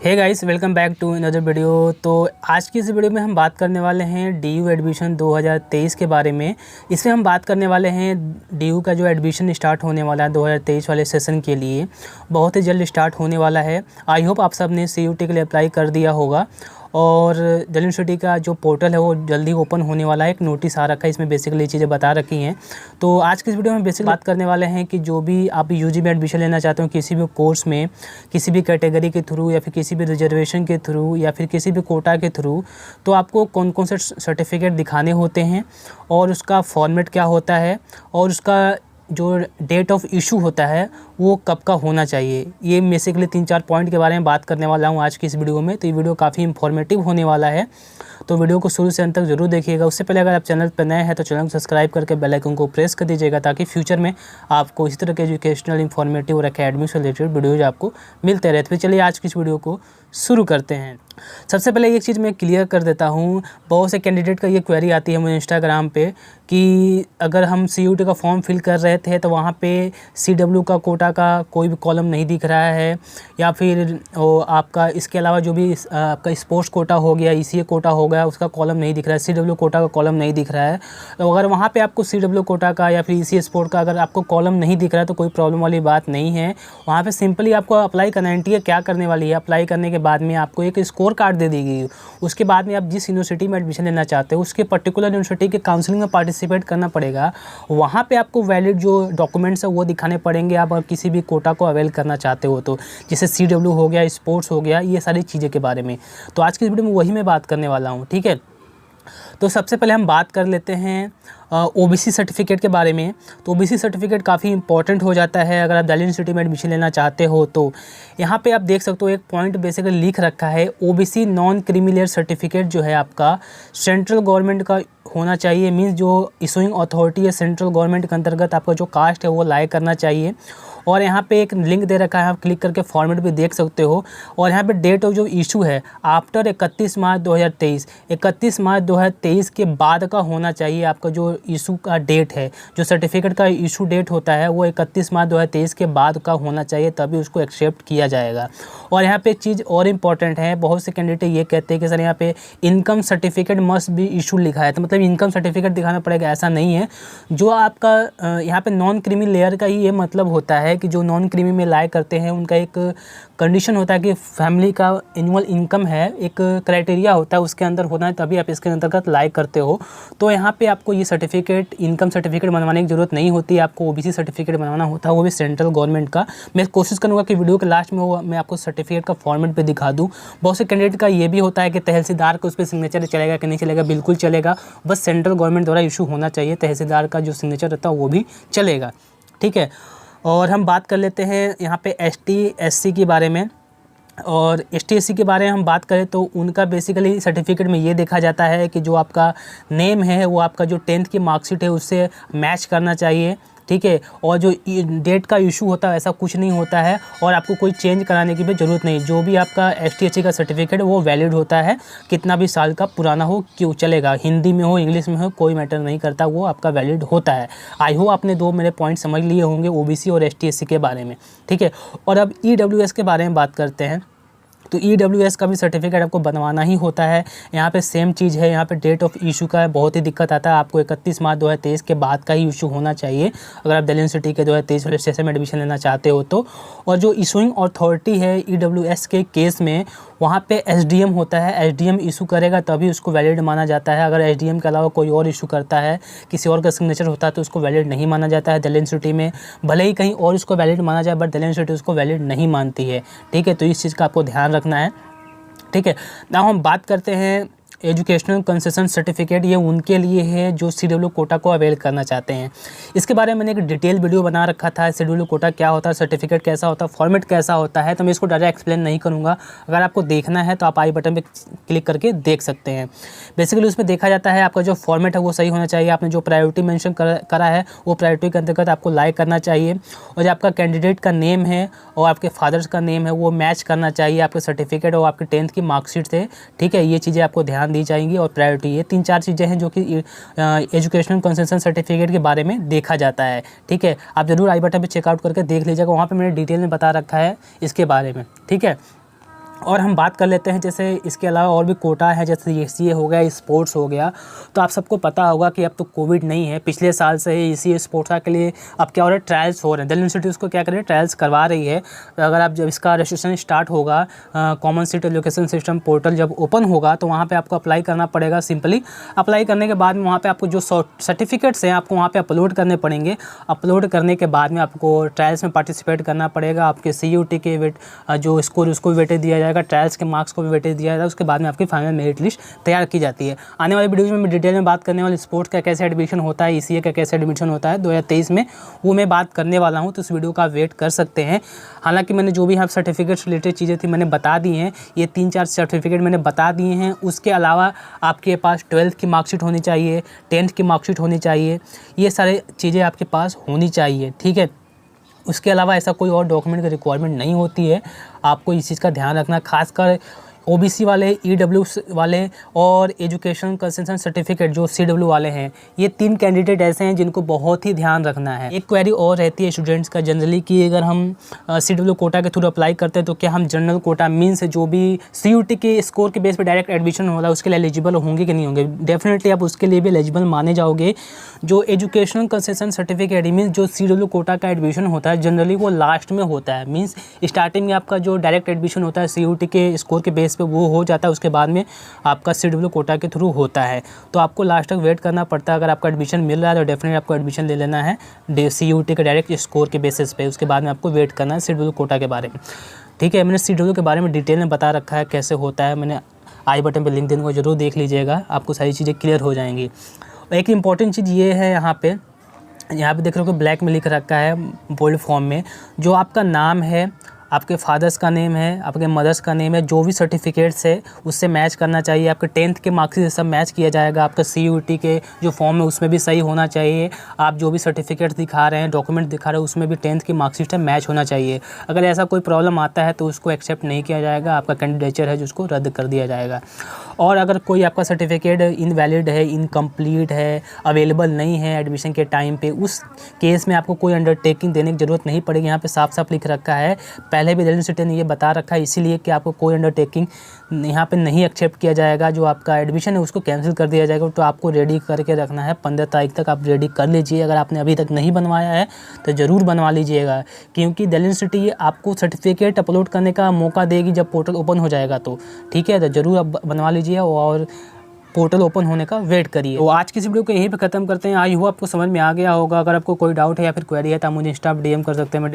Hey guys, welcome back to another video. तो आज की इस वीडियो में हम बात करने वाले हैं डीयू एडमिशन 2023 के बारे में। इसमें हम बात करने वाले हैं डीयू का जो एडमिशन स्टार्ट होने वाला है 2023 वाले सेशन के लिए, बहुत ही जल्द स्टार्ट होने वाला है। आई होप आप सब ने CUT के लिए अप्लाई कर दिया होगा और दिल्ली यूनिवर्सिटी का जो पोर्टल है वो जल्दी ओपन होने वाला है। एक नोटिस आ रखा है, इसमें बेसिकली चीज़ें बता रखी हैं। तो आज की इस वीडियो में बेसिकली बात करने वाले हैं कि जो भी आप यूजी में एडमिशन लेना चाहते हो किसी भी कोर्स में, किसी भी कैटेगरी के थ्रू या फिर किसी भी रिजर्वेशन के थ्रू या फिर किसी भी कोटा के थ्रू, तो आपको कौन कौन से सर्टिफिकेट दिखाने होते हैं और उसका फॉर्मेट क्या होता है और उसका जो डेट ऑफ इशू होता है वो कब का होना चाहिए। ये बेसिकली 3-4 पॉइंट के बारे में बात करने वाला हूँ आज की इस वीडियो में। तो ये वीडियो काफ़ी इंफॉर्मेटिव होने वाला है, तो वीडियो को शुरू से अंत तक जरूर देखिएगा। उससे पहले अगर आप चैनल पर नए हैं तो चैनल को सब्सक्राइब करके बेल आइकन को प्रेस कर दीजिएगा, ताकि फ्यूचर में आपको इसी तरह के एजुकेशनल, इंफॉर्मेटिव और एकेडमिक से रिलेटेड वीडियोज़ आपको मिलते रहते। फिर चलिए आज की इस वीडियो को शुरू करते हैं। सबसे पहले एक चीज़ मैं क्लियर कर देता हूँ, बहुत से कैंडिडेट का ये क्वेरी आती है मुझे इंस्टाग्राम पे कि अगर हम CUT का फॉर्म फिल कर रहे थे तो वहाँ पे CW का कोटा का कोई भी कॉलम नहीं दिख रहा है, या फिर आपका इसके अलावा जो भी आपका स्पोर्ट्स कोटा हो गया, ECA कोटा हो गया, उसका कॉलम नहीं दिख रहा है, CW कोटा का कॉलम नहीं दिख रहा है। तो अगर वहाँ पे आपको CW कोटा का या फिर ECA स्पोर्ट का अगर आपको कॉलम नहीं दिख रहा है तो कोई प्रॉब्लम वाली बात नहीं है। वहाँ पे सिंपली आपको अप्लाई करना है। क्या करने वाली है, अप्लाई करने के बाद में आपको एक स्कोर कार्ड दे दी गई। उसके बाद में आप जिस यूनिवर्सिटी में एडमिशन लेना चाहते हो उसके पर्टिकुलर यूनिवर्सिटी के काउंसलिंग में पार्टिसिपेट करना पड़ेगा। वहाँ पे आपको वैलिड जो डॉक्यूमेंट्स है वो दिखाने पड़ेंगे। आप अगर किसी भी कोटा को अवेल करना चाहते हो तो, जैसे CW हो गया, स्पोर्ट्स हो गया, ये सारी चीज़ें के बारे में। तो आज की वीडियो में वही मैं बात करने वाला हूँ, ठीक है। तो सबसे पहले हम बात कर लेते हैं OBC सर्टिफिकेट के बारे में। तो OBC सर्टिफिकेट काफ़ी इंपॉर्टेंट हो जाता है अगर आप दिल्ली यूनिवर्सिटी में एडमिशन लेना चाहते हो। तो यहाँ पे आप देख सकते हो एक पॉइंट बेसिकली लिख रखा है, OBC non creamy layer certificate जो है आपका सेंट्रल गवर्नमेंट का होना चाहिए। मीन्स जो इशूइंग अथॉरिटी है सेंट्रल गवर्नमेंट के अंतर्गत आपका जो कास्ट है वो लाए करना चाहिए। और यहाँ पे एक लिंक दे रखा है, आप क्लिक करके फॉर्मेट भी देख सकते हो। और यहाँ पे डेट ऑफ जो इशू है आफ्टर 31 मार्च 2023, 31 मार्च 2023 के बाद का होना चाहिए। आपका जो इशू का डेट है, जो सर्टिफिकेट का इशू डेट होता है वो 31 मार्च 2023 के बाद का होना चाहिए, तभी उसको एक्सेप्ट किया जाएगा। और यहाँ पे एक चीज़ और इम्पॉर्टेंट है, बहुत से कैंडिडेट ये कहते हैं कि सर यहाँ पे income certificate must be issue लिखा है, तो मतलब इनकम सर्टिफिकेट दिखाना पड़ेगा। ऐसा नहीं है। जो आपका यहाँ पे नॉन क्रीमी लेयर का ही ये मतलब होता है कि जो नॉन क्रीमी में लाए करते हैं उनका एक कंडीशन होता है कि फैमिली का एनुअल इनकम है, एक क्राइटेरिया होता है उसके अंदर होना है, तभी आप इसके अंतर्गत लाए करते हो। तो यहाँ पे आपको ये सर्टिफिकेट, इनकम सर्टिफिकेट बनवाने की ज़रूरत नहीं होती है, आपको OBC सर्टिफिकेट बनवाना होता है, वो भी सेंट्रल गवर्नमेंट का। मैं कोशिश करूँगा कि वीडियो के लास्ट में वो मैं आपको सर्टिफिकेट का फॉर्मेट पे दिखा दूँ। बहुत से कैंडिडेट का ये भी होता है कि तहसीलदार को उस पर सिग्नेचर चलेगा कि नहीं चलेगा। बिल्कुल चलेगा, बस सेंट्रल गवर्नमेंट द्वारा इशू होना चाहिए, तहसीलदार का जो सिग्नेचर रहता है वो भी चलेगा, ठीक है। और हम बात कर लेते हैं यहाँ पे ST SC के बारे में। और ST SC के बारे में हम बात करें तो उनका बेसिकली सर्टिफिकेट में ये देखा जाता है कि जो आपका नेम है वो आपका जो 10th की मार्कशीट है उससे मैच करना चाहिए, ठीक है। और जो डेट का इशू होता है ऐसा कुछ नहीं होता है और आपको कोई चेंज कराने की भी ज़रूरत नहीं। जो भी आपका ST SC का सर्टिफिकेट है वो वैलिड होता है, कितना भी साल का पुराना हो क्यों चलेगा, हिंदी में हो इंग्लिश में हो कोई मैटर नहीं करता, वो आपका वैलिड होता है। आई होप आपने दो मेरे पॉइंट समझ लिए होंगे OBC और ST SC के बारे में, ठीक है। और अब EWS के बारे में बात करते हैं। तो EWS का भी सर्टिफिकेट आपको बनवाना ही होता है। यहाँ पे सेम चीज़ है, यहाँ पे डेट ऑफ इशू का बहुत ही दिक्कत आता है। आपको 31 मार्च 2023 के बाद का ही इशू होना चाहिए अगर आप दिल्ली यूनिवर्सिटी के 2023 वाले सेशन में एडमिशन लेना चाहते हो तो। और जो इशूइंग अथॉरिटी है EWS के केस में, वहाँ पे SDM होता है। SDM इशू करेगा तभी उसको वैलिड माना जाता है। अगर SDM के अलावा कोई और इशू करता है, किसी और का सिग्नेचर होता है तो उसको वैलिड नहीं माना जाता है दिल्ली यूनिवर्सिटी में। भले ही कहीं और उसको वैलिड माना जाए बट दिल्ली यूनिवर्सिटी उसको वैलिड नहीं मानती है, ठीक है। तो इस चीज़ का आपको ध्यान रखना है, ठीक है। now हम बात करते हैं एजुकेशनल कंसेशन सर्टिफिकेट। ये उनके लिए है जो CW कोटा को अवेल करना चाहते हैं। इसके बारे में मैंने एक डिटेल वीडियो बना रखा था, CW कोटा क्या होता है, सर्टिफिकेट कैसा होता है, फॉर्मेट कैसा होता है, तो मैं इसको डायरेक्ट एक्सप्लेन नहीं करूँगा। अगर आपको देखना है तो आप आई बटन पे क्लिक करके देख सकते हैं। बेसिकली उसमें देखा जाता है आपका जो फॉर्मेट है वो सही होना चाहिए, आपने जो प्रायोरिटी मेंशन करा है वो प्रायोरिटी के अंतर्गत आपको लाइक करना चाहिए, और जो आपका कैंडिडेट का नेम है और आपके फादर्स का नेम है वो मैच करना चाहिए आपके सर्टिफिकेट और आपके 10th की मार्कशीट से, ठीक है। ये चीज़ें आपको ध्यान दी जाएंगी। और प्रायोरिटी, ये 3-4 चीज़ें हैं जो कि एजुकेशनल कंसेशन सर्टिफिकेट के बारे में देखा जाता है, ठीक है। आप जरूर आई बटन पे चेकआउट करके देख लीजिएगा, वहाँ पे मैंने डिटेल में बता रखा है इसके बारे में, ठीक है। और हम बात कर लेते हैं जैसे इसके अलावा और भी कोटा है, जैसे ECA हो गया, स्पोर्ट्स हो गया। तो आप सबको पता होगा कि अब तो कोविड नहीं है, पिछले साल से ही ECA स्पोर्ट्स के लिए अब क्या हो रहा है, ट्रायल्स हो रहे हैं। दिल्ली यूनिवर्सिटी उसको क्या कर रही है, ट्रायल्स करवा रही है। तो अगर आप जब इसका रजिस्ट्रेशन स्टार्ट होगा, common seat allocation system portal जब ओपन होगा तो वहाँ पर आपको अप्लाई करना पड़ेगा। सिंपली अप्लाई करने के बाद में वहाँ पर आपको जो सर्टिफिकेट्स हैं आपको वहाँ पर अपलोड करने पड़ेंगे। अपलोड करने के बाद में आपको ट्रायल्स में पार्टिसिपेट करना पड़ेगा। आपके CUT के जो स्कोर उसको वेटेज दिया जाएगा, ट्रायल्स के मार्क्स को भी वेटेज दिया जाएगा। उसके बाद में आपकी फाइनल मेरिट लिस्ट तैयार की जाती है। आने वाली वीडियोज़ में मैं डिटेल में बात करने वाली स्पोर्ट्स का कैसे एडमिशन होता है, ECA का कैसे एडमिशन होता है 2023 में, वो मैं बात करने वाला हूँ। तो इस वीडियो का आप वेट कर सकते हैं। हालांकि मैंने जो भी यहाँ सर्टिफिकेट्स रिलेटेड चीज़ें थी मैंने बता दी हैं, ये 3-4 सर्टिफिकेट मैंने बता दिए हैं। उसके अलावा आपके पास 12th की मार्कशीट होनी चाहिए, 10th की मार्कशीट होनी चाहिए, ये सारी चीज़ें आपके पास होनी चाहिए, ठीक है। उसके अलावा ऐसा कोई और डॉक्यूमेंट की रिक्वायरमेंट नहीं होती है। आपको इस चीज़ का ध्यान रखना, खासकर OBC वाले, EWS वाले और एजुकेशन कंसेशन सर्टिफिकेट जो CW वाले हैं, ये 3 कैंडिडेट ऐसे हैं जिनको बहुत ही ध्यान रखना है। एक क्वेरी और रहती है स्टूडेंट्स का जनरली कि अगर हम CW कोटा के थ्रू अप्लाई करते हैं तो क्या हम जनरल कोटा मीन्स जो भी CUT के स्कोर के बेस पे डायरेक्ट एडमिशन हो रहा है उसके लिए एलिजिबल होंगे कि नहीं होंगे। डेफिनेटली आप उसके लिए भी एलिजिबल माने जाओगे। जो एजुकेशन कंसेशन सर्टिफिकेट मीन्स जो CW कोटा का एडमिशन होता है जनरली वो लास्ट में होता है। मीन्स स्टार्टिंग में आपका जो डायरेक्ट एडमिशन होता है CUT के स्कोर के बेस पे वो हो जाता है, उसके बाद में आपका CW कोटा के थ्रू होता है। तो आपको लास्ट तक वेट करना पड़ता है। अगर आपका एडमिशन मिल रहा है तो डेफिनेटली आपको एडमिशन ले लेना है CUT के डायरेक्ट स्कोर के बेसिस पे। उसके बाद में आपको वेट करना है CW कोटा के बारे में, ठीक है। मैंने CW के बारे में डिटेल में बता रखा है कैसे होता है। मैंने आई बटन पर लिंक देने को जरूर देख लीजिएगा, आपको सारी चीज़ें क्लियर हो जाएंगी। एक इम्पॉर्टेंट चीज़ ये है, यहाँ पे देख रहे हो कि ब्लैक में लिख रखा है बोल्ड फॉर्म में, जो आपका नाम है, आपके फादर्स का नेम है, आपके मदर्स का नेम है, जो भी सर्टिफिकेट्स है उससे मैच करना चाहिए। आपके 10th के मार्क्स से सब मैच किया जाएगा। आपका CUT के जो फॉर्म है उसमें भी सही होना चाहिए। आप जो भी सर्टिफिकेट्स दिखा रहे हैं, डॉक्यूमेंट दिखा रहे हैं, उसमें भी 10th की मार्कशीट है मैच होना चाहिए। अगर ऐसा कोई प्रॉब्लम आता है तो उसको एक्सेप्ट नहीं किया जाएगा, आपका कैंडिडेचर है जिसको रद्द कर दिया जाएगा। और अगर कोई आपका सर्टिफिकेट इनवैलिड है, इनकम्प्लीट है, अवेलेबल नहीं है एडमिशन के टाइम पे, उस केस में आपको कोई अंडरटेकिंग देने की ज़रूरत नहीं पड़ेगी। यहाँ पे साफ साफ लिख रखा है, पहले भी दिल्ली यूनिवर्सिटी ने ये बता रखा है, इसीलिए कि आपको कोई अंडरटेकिंग यहाँ पे नहीं एक्सेप्ट किया जाएगा। जो आपका एडमिशन है उसको कैंसिल कर दिया जाएगा। तो आपको रेडी करके रखना है, 15 तारीख तक आप रेडी कर लीजिए। अगर आपने अभी तक नहीं बनवाया है तो ज़रूर बनवा लीजिएगा, क्योंकि दिल्ली यूनिवर्सिटी आपको सर्टिफिकेट अपलोड करने का मौका देगी जब पोर्टल ओपन हो जाएगा। तो ठीक है, तो ज़रूर आप बनवा लीजिए और पोर्टल ओपन होने का वेट करिए। तो आज की इस वीडियो को यहीं पे ख़त्म करते हैं। आई होप आपको समझ में आ गया होगा। अगर आपको कोई डाउट है या फिर क्वेरी है तो आप मुझे इंस्टा पर DM कर सकते हैं।